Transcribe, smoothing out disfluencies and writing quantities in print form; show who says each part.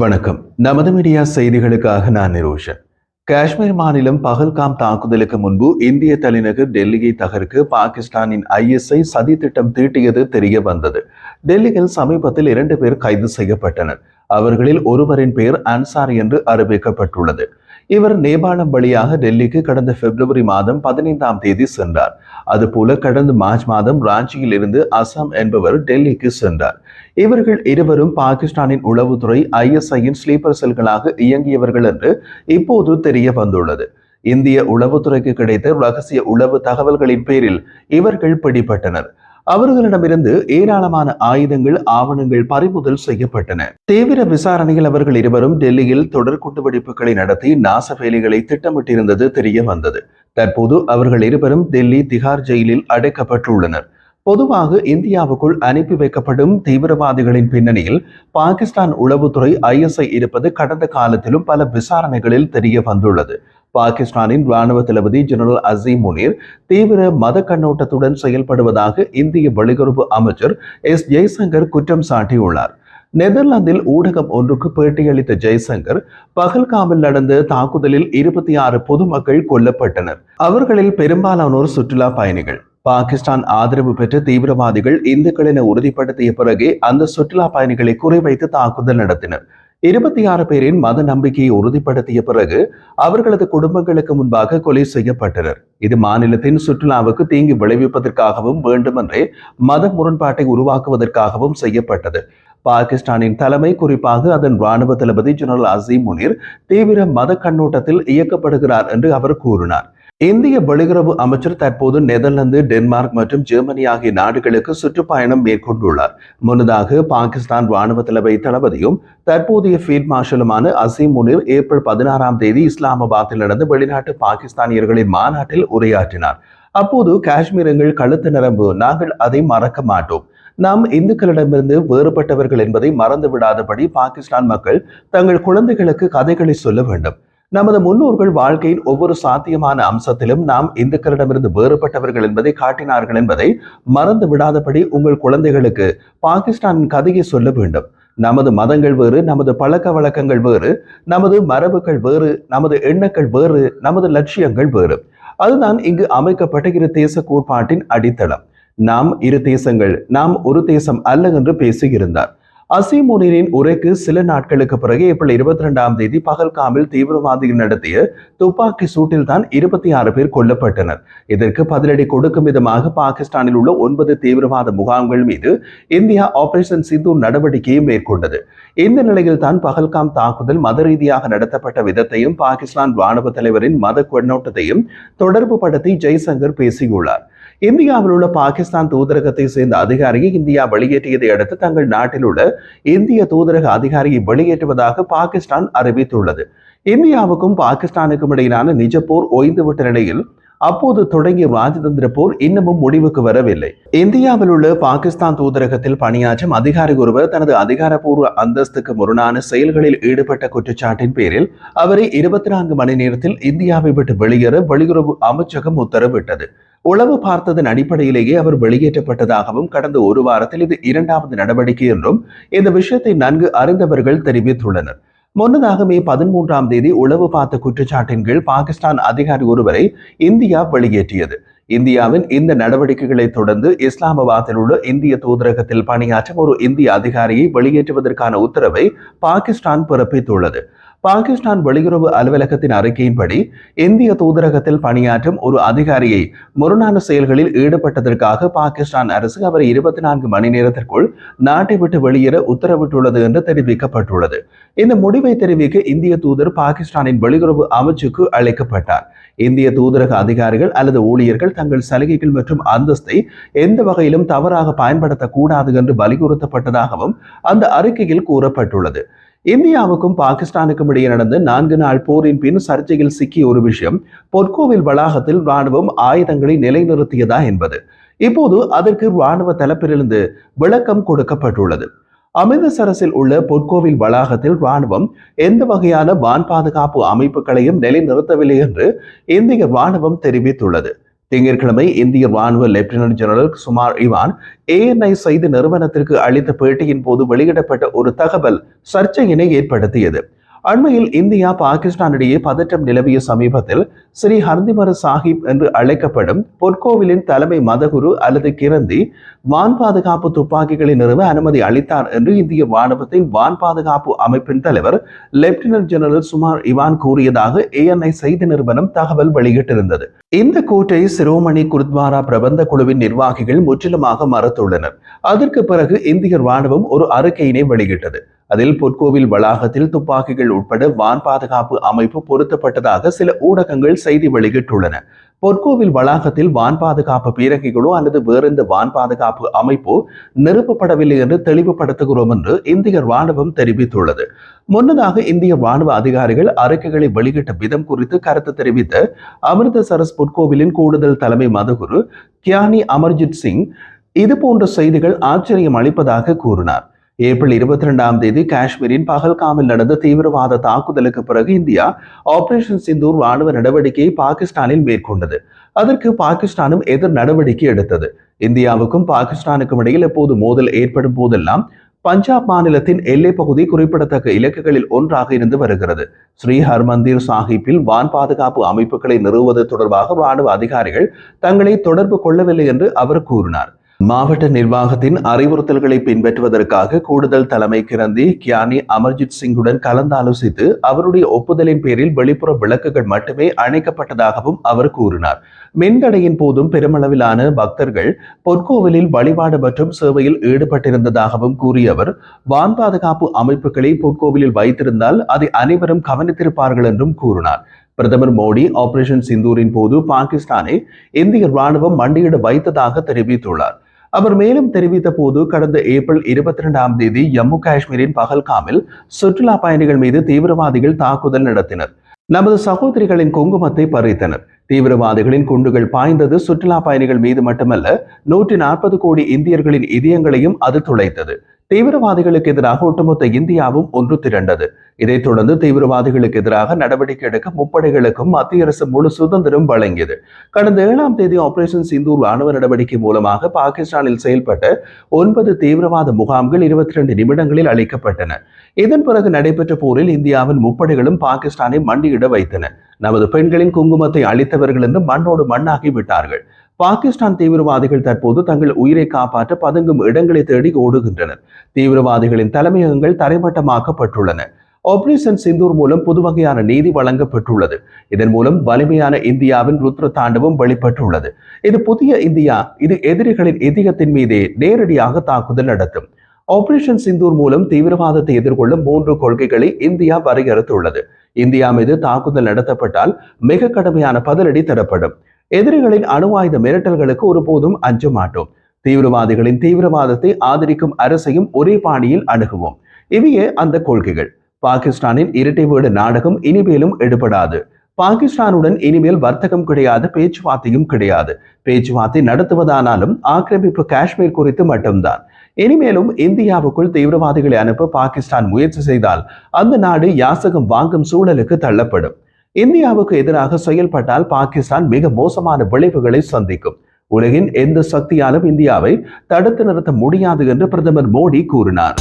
Speaker 1: வணக்கம். நமது மீடியா செய்திகளுக்காக நான் நிரோஷன். காஷ்மீர் மாநிலம் பகல்காம் தாக்குதலுக்கு முன்பு இந்திய தலைநகர் டெல்லியை தகர்க்க பாகிஸ்தானின் ISI சதி திட்டம் தீட்டியது தெரிய வந்தது. டெல்லியில் சமீபத்தில் 2 பேர் கைது செய்யப்பட்டனர். அவர்களில் ஒருவரின் பெயர் அன்சாரி என்று அறிவிக்கப்பட்டுள்ளது. இவர் நேபாளம் வழியாக டெல்லிக்கு கடந்த பிப்ரவரி மாதம் 15ஆம் தேதி சென்றார். அதுபோல கடந்த மார்ச் மாதம் ராஞ்சியில் இருந்து அசாம் என்பவர் டெல்லிக்கு சென்றார். இவர்கள் இருவரும் பாகிஸ்தானின் உளவுத்துறை ISIயின் ஸ்லீப்பர் செல்களாக இயங்கியவர்கள் என்று இப்போது தெரிய வந்துள்ளது. இந்திய உளவுத்துறைக்கு கிடைத்த ரகசிய உளவு தகவல்களின் பேரில் இவர்கள் பிடிபட்டனர். அவர்களிடமிருந்து ஏராளமான ஆயுதங்கள், ஆவணங்கள் பறிமுதல் செய்யப்பட்டன. தீவிர விசாரணையில் அவர்கள் இருவரும் டெல்லியில் தொடர் குண்டுவெடிப்புகளை நடத்தி நாச வேலைகளை திட்டமிட்டிருந்தது தெரிய வந்தது. தற்போது அவர்கள் இருவரும் டெல்லி திகார் ஜெயிலில் அடைக்கப்பட்டுள்ளனர். பொதுவாக இந்தியாவுக்குள் அனுப்பி வைக்கப்படும் தீவிரவாதிகளின் பின்னணியில் பாகிஸ்தான் உளவுத்துறை ISI இருப்பது கடந்த காலத்திலும் பல விசாரணைகளில் தெரிய வந்துள்ளது. பாகிஸ்தானின் ராணுவ தளபதி ஜெனரல் அசீம் முனீர் தீவிர மத கண்ணோட்டத்துடன் செயல்படுவதாக இந்திய வெளியுறவு அமைச்சர் ஜெய்சங்கர் குற்றம் சாட்டியுள்ளார். நெதர்லாந்தில் ஊடகம் ஒன்றுக்கு பேட்டியளித்த ஜெய்சங்கர், பகல்காமில் நடந்த தாக்குதலில் 26 பொதுமக்கள் கொல்லப்பட்டனர். அவர்களில் பெரும்பாலானோர் சுற்றுலா பயணிகள். பாகிஸ்தான் ஆதரவு பெற்ற தீவிரவாதிகள் இந்துக்கள் என உறுதிப்படுத்திய பிறகே அந்த சுற்றுலா பயணிகளை குறிவைத்து தாக்குதல் நடத்தினர். 26 பேரின் மத நம்பிக்கையை உறுதிப்படுத்திய பிறகு அவர்களது குடும்பங்களுக்கு முன்பாக கொலை செய்யப்பட்டனர். இது மாநிலத்தின் சுற்றுலாவுக்கு தீங்கு விளைவிப்பதற்காகவும் வேண்டுமென்றே மத முரண்பாட்டை உருவாக்குவதற்காகவும் செய்யப்பட்டது. பாகிஸ்தானின் தலைமை, குறிப்பாக அதன் ராணுவ தளபதி ஜெனரல் அசீம் முனீர் தீவிர மத கண்ணோட்டத்தில் இயக்கப்படுகிறார் என்று அவர் கூறினார். இந்திய வெளியுறவு அமைச்சர் தற்போது நெதர்லாந்து, டென்மார்க் மற்றும் ஜெர்மனி ஆகிய நாடுகளுக்கு சுற்றுப்பயணம் மேற்கொண்டுள்ளார். முன்னதாக பாகிஸ்தான் ராணுவ தளபதியும் தற்போதைய ஃபீல்ட் மார்ஷலுமான அசீம் முனீர் ஏப்ரல் 16ஆம் தேதி இஸ்லாமாபாத்தில் நடந்த வெளிநாட்டு பாகிஸ்தானியர்களின் மாநாட்டில் உரையாற்றினார். அப்போது காஷ்மீர் எங்கள் கழுத்து நரம்பு, நாங்கள் அதை மறக்க மாட்டோம், நாம் இந்துக்களிடமிருந்து வேறுபட்டவர்கள் என்பதை மறந்து விடாதபடி பாகிஸ்தான் மக்கள் தங்கள் குழந்தைகளுக்கு கதைகளை சொல்ல வேண்டும். நமது முன்னோர்கள் வாழ்க்கையின் ஒவ்வொரு சாத்தியமான அம்சத்திலும் நாம் இந்துக்களிடமிருந்து வேறுபட்டவர்கள் என்பதை காட்டினார்கள் என்பதை மறந்து விடாதபடி உங்கள் குழந்தைகளுக்கு பாகிஸ்தானின் கதையை சொல்ல வேண்டும். நமது மதங்கள் வேறு, நமது பழக்க வழக்கங்கள் வேறு, நமது மரபுகள் வேறு, நமது எண்ணங்கள் வேறு, நமது லட்சியங்கள் வேறு. அதுதான் இங்கு அமைக்கப்பட்ட இரு தேச கோட்பாட்டின் அடித்தளம். நாம் இரு தேசங்கள், நாம் ஒரு தேசம் அல்ல என்று பேசியிருந்தார். அசீம் முனீரின் உரைக்கு சில நாட்களுக்கு பிறகு ஏப்ரல் 22ஆம் தேதி பகல்காமில் தீவிரவாதிகள் நடத்திய துப்பாக்கி சூட்டில் தான் 26 பேர் கொல்லப்பட்டனர். இதற்கு பதிலடி கொடுக்கும் விதமாக பாகிஸ்தானில் உள்ள 9 தீவிரவாத முகாம்கள் மீது இந்தியா ஆபரேஷன் சிந்தூர் நடவடிக்கையை மேற்கொண்டது. இந்த நிலையில் தான் பகல்காம் தாக்குதல் மத ரீதியாக நடத்தப்பட்ட விதத்தையும் பாகிஸ்தான் ராணுவ தலைவரின் மத கண்ணோட்டத்தையும் தொடர்பு படுத்தி ஜெய்சங்கர் பேசியுள்ளார். இந்தியாவில் உள்ள பாகிஸ்தான் தூதரகத்தை சேர்ந்த அதிகாரியை இந்தியா வெளியேற்றியதை அடுத்து தங்கள் நாட்டில் உள்ள இந்திய தூதரக அதிகாரியை வெளியேற்றுவதாக பாகிஸ்தான் அறிவித்துள்ளது. இந்தியாவுக்கும் பாகிஸ்தானுக்கும் இடையிலான நிஜ போர் ஓய்ந்துவிட்ட நிலையில் அப்போது தொடங்கிய ராஜதந்திர போர் இன்னமும் முடிவுக்கு வரவில்லை. இந்தியாவில் உள்ள பாகிஸ்தான் தூதரகத்தில் பணியாற்றும் அதிகாரி ஒருவர் தனது அதிகாரப்பூர்வ அந்தஸ்துக்கு முரணான செயல்களில் ஈடுபட்ட குற்றச்சாட்டின் பேரில் அவரை 24 மணி நேரத்தில் இந்தியாவை விட்டு வெளியேற வெளியுறவு அமைச்சகம் உத்தரவிட்டது. உளவு பார்த்ததன் அடிப்படையிலேயே அவர் வெளியேற்றப்பட்டதாகவும் கடந்த ஒரு வாரத்தில் இது 2வது நடவடிக்கை என்றும் இந்த விஷயத்தை நன்கு அறிந்தவர்கள் தெரிவித்துள்ளனர். முன்னதாக மே 13ஆம் தேதி உளவு பார்த்த குற்றச்சாட்டின் கீழ் பாகிஸ்தான் அதிகாரி ஒருவரை இந்தியா வெளியேற்றியது. இந்தியாவின் இந்த நடவடிக்கைகளை தொடர்ந்து இஸ்லாமாபாத்தில் உள்ள இந்திய தூதரகத்தில் பணியாற்றும் ஒரு இந்திய அதிகாரியை வெளியேற்றுவதற்கான உத்தரவை பாகிஸ்தான் பிறப்பித்துள்ளது. பாகிஸ்தான் வெளியுறவு அலுவலகத்தின் அறிக்கையின்படி இந்திய தூதரகத்தில் பணியாற்றும் ஒரு அதிகாரியை முரணான செயல்களில் ஈடுபட்டதற்காக பாகிஸ்தான் அரசு அவரை 24 மணி நேரத்திற்குள் நாட்டை விட்டு வெளியேற உத்தரவிட்டுள்ளது என்று தெரிவிக்கப்பட்டுள்ளது. இந்த முடிவை தெரிவிக்க இந்திய தூதர் பாகிஸ்தானின் வெளியுறவு அமைச்சுக்கு அழைக்கப்பட்டார். இந்திய தூதரக அதிகாரிகள் அல்லது ஊழியர்கள் தங்கள் சலுகைகள் மற்றும் அந்தஸ்தை எந்த வகையிலும் தவறாக பயன்படுத்தக்கூடாது என்று வலியுறுத்தப்பட்டதாகவும் அந்த அறிக்கையில் கூறப்பட்டுள்ளது. இந்தியாவுக்கும் பாகிஸ்தானுக்கும் இடையே நடந்த 4 நாள் போரின் பின் சர்ச்சையில் சிக்கிய ஒரு விஷயம் பொற்கோவில் வளாகத்தில் ராணுவம் ஆயுதங்களை நிலைநிறுத்தியதா என்பது. இப்போது அதற்கு ராணுவ தரப்பிலிருந்து விளக்கம் கொடுக்கப்பட்டுள்ளது. அமிர்தசரஸில் உள்ள பொற்கோவில் வளாகத்தில் ராணுவம் எந்த வகையான வான் பாதுகாப்பு அமைப்புகளையும் நிலைநிறுத்தவில்லை என்று இந்திய ராணுவம் தெரிவித்துள்ளது. திங்கட்கிழமை இந்திய ராணுவ லெப்டினன்ட் ஜெனரல் சுமார் இவான் ANI செய்தி நிறுவனத்திற்கு அளித்த பேட்டியின் போது வெளியிடப்பட்ட ஒரு தகவல் சர்ச்சையினை ஏற்படுத்தியது. அண்மையில் இந்தியா பாகிஸ்தான் இடையே பதற்றம் நிலவிய சமீபத்தில் ஸ்ரீ ஹர்திமர சாஹிப் என்று அழைக்கப்படும் பொற்கோவிலின் தலைமை மதகுரு அல்லது கிரந்தி வான் பாதுகாப்பு துப்பாக்கிகளை நிறுவ அனுமதி அளித்தார் என்று இந்திய ராணுவத்தின் வான் பாதுகாப்பு அமைப்பின் தலைவர் லெப்டினன்ட் ஜெனரல் சுமார் இவான் கூறியதாக ANI செய்தி நிறுவனம் தகவல் வெளியிட்டிருந்தது. இந்த கூற்றை சிரோமணி குருத்வாரா பிரபந்த குழுவின் நிர்வாகிகள் முற்றிலுமாக மறுத்துள்ளனர். அதற்கு பிறகு இந்திய ராணுவம் ஒரு அறிக்கையினை வெளியிட்டது. அதில் பொற்கோவில் வளாகத்தில் துப்பாக்கிகள் உட்பட வான் பாதுகாப்பு அமைப்பு பொருத்தப்பட்டதாக சில ஊடகங்கள் செய்தி வெளியிட்டுள்ளன. பொற்கோவில் வளாகத்தில் வான் பாதுகாப்பு பீரங்கிகளோ அல்லது வேறெந்த வான் பாதுகாப்பு அமைப்போ நிறுவப்படவில்லை என்று தெளிவுபடுத்துகிறோம் என்று இந்திய ராணுவம் தெரிவித்துள்ளது. முன்னதாக இந்திய ராணுவ அதிகாரிகள் அறிக்கைகளை வெளியிட்ட விதம் குறித்து கருத்து தெரிவித்த அமிர்தசரஸ் பொற்கோவிலின் கூடுதல் தலைமை மதகுரு கியானி அமர்ஜித் சிங் இதுபோன்ற செய்திகள் ஆச்சரியம் அளிப்பதாக கூறினார். ஏப்ரல் 22ஆம் தேதி காஷ்மீரின் பகல்காமில் நடந்த தீவிரவாத தாக்குதலுக்கு பிறகு இந்தியா ஆபரேஷன் சிந்தூர் ராணுவ நடவடிக்கையை பாகிஸ்தானில் மேற்கொண்டது. அதற்கு பாகிஸ்தானும் எதிர் நடவடிக்கை எடுத்தது. இந்தியாவுக்கும் பாகிஸ்தானுக்கும் இடையில் எப்போது மோதல் ஏற்படும் போதெல்லாம் பஞ்சாப் மாநிலத்தின் எல்லை பகுதி குறிப்பிடத்தக்க இலக்குகளில் ஒன்றாக இருந்து வருகிறது. ஸ்ரீ ஹர்மந்திர் சாஹிப்பில் வான் பாதுகாப்பு அமைப்புகளை நிறுவுவது தொடர்பாக ராணுவ அதிகாரிகள் தங்களை தொடர்பு கொள்ளவில்லை என்று அவர் கூறினார். மாவட்ட நிர்வாகத்தின் அறிவுறுத்தல்களை பின்பற்றுவதற்காக கூடுதல் தலைமை கிரந்தி கியானி அமர்ஜித் சிங்குடன் கலந்தாலோசித்து அவருடைய ஒப்புதலின் பேரில் வெளிப்புற விளக்குகள் மட்டுமே அணைக்கப்பட்டதாகவும் அவர் கூறினார். மின்தடையின் போதும் பெருமளவிலான பக்தர்கள் பொற்கோவிலில் வழிபாடு மற்றும் சேவையில் ஈடுபட்டிருந்ததாகவும் கூறிய அவர் வான் பாதுகாப்பு அமைப்புகளை பொற்கோவிலில் வைத்திருந்தால் அதை அனைவரும் கவனித்திருப்பார்கள் என்றும் கூறினார். பிரதமர் மோடி ஆபரேஷன் சிந்தூரின் போது பாகிஸ்தானை இந்திய ராணுவம் மண்டியிட வைத்ததாக தெரிவித்துள்ளார். அவர் மேலும் தெரிவித்த போது கடந்த ஏப்ரல் 22ஆம் தேதி ஜம்மு காஷ்மீரின் பகல்காமில் சுற்றுலா பயணிகள் மீது தீவிரவாதிகள் தாக்குதல் நடத்தினர். நமது சகோதரிகளின் குங்குமத்தை பறித்தனர். தீவிரவாதிகளின் குண்டுகள் பாய்ந்தது சுற்றுலா பயணிகள் மீது மட்டுமல்ல, 140 கோடி இந்தியர்களின் இதயங்களையும் அது துளைத்தது. தீவிரவாதிகளுக்கு எதிராக ஒட்டுமொத்த இந்தியாவும் ஒன்று திரண்டது. இதைத் தொடர்ந்து தீவிரவாதிகளுக்கு எதிராக நடவடிக்கை எடுக்க முப்படைகளுக்கும் மத்திய அரசு முழு சுதந்திரம் வழங்கியது. கடந்த 7ஆம் தேதி ஆபரேஷன் சிந்தூர் ராணுவ நடவடிக்கை மூலமாக பாகிஸ்தானில் செயல்பட்ட 9 தீவிரவாத முகாம்கள் 22 நிமிடங்களில் அளிக்கப்பட்டன. இதன் பிறகு நடைபெற்ற போரில் இந்தியாவின் முப்படைகளும் பாகிஸ்தானை மண்டியிட வைத்தன. நமது பெண்களின் குங்குமத்தை அளித்தவர்கள் என்று மண்ணோடு மண்ணாகி விட்டார்கள். பாகிஸ்தான் தீவிரவாதிகள் தற்போது தங்கள் உயிரை காப்பாற்ற பதுங்கும் இடங்களை தேடி ஓடுகின்றனர். தீவிரவாதிகளின் தலைமையகங்கள் தரைமட்டமாக்கப்பட்டுள்ளன. ஆபரேஷன் சிந்தூர் மூலம் புதுவகையான நீதி வழங்கப்பட்டுள்ளது. இதன் மூலம் வலிமையான இந்தியாவின் ருத்ர தாண்டவம் வெளிப்பட்டுள்ளது. இது புதிய இந்தியா. இது எதிரிகளின் இதயத்தின் மீதே நேரடியாக தாக்குதல் நடத்தும். ஆபரேஷன் சிந்தூர் மூலம் தீவிரவாதத்தை எதிர்கொள்ளும் 3 கொள்கைகளை இந்தியா வரையறுத்துள்ளது. இந்தியா மீது தாக்குதல் நடத்தப்பட்டால் மிக கடுமையான பதிலடி தரப்படும். எதிரிகளின் அணு ஆயுத மிரட்டல்களுக்கு ஒருபோதும் அஞ்ச மாட்டோம். தீவிரவாதிகளின் தீவிரவாதத்தை ஆதரிக்கும் அரசையும் ஒரே பாணியில் அணுகுவோம். இவையே அந்த கொள்கைகள். பாகிஸ்தானின் இரட்டை வீடு நாடகம் இனிமேலும் எடுபடாது. பாகிஸ்தானுடன் இனிமேல் வர்த்தகம் கிடையாது, பேச்சுவார்த்தையும் கிடையாது. பேச்சுவார்த்தை நடத்துவதானாலும் ஆக்கிரமிப்பு காஷ்மீர் குறித்து மட்டும்தான். இனிமேலும் இந்தியாவுக்குள் தீவிரவாதிகளை அனுப்ப பாகிஸ்தான் முயற்சி செய்தால் அந்த நாடு யாசகம் வாங்கும் சூழலுக்கு தள்ளப்படும். இந்தியாவுக்கு எதிராக செயல்பட்டால் பாகிஸ்தான் மிக மோசமான விளைவுகளை சந்திக்கும். உலகின் எந்த சக்தியாலும் இந்தியாவை தடுத்து நிறுத்த முடியாது என்று பிரதமர் மோடி கூறினார்.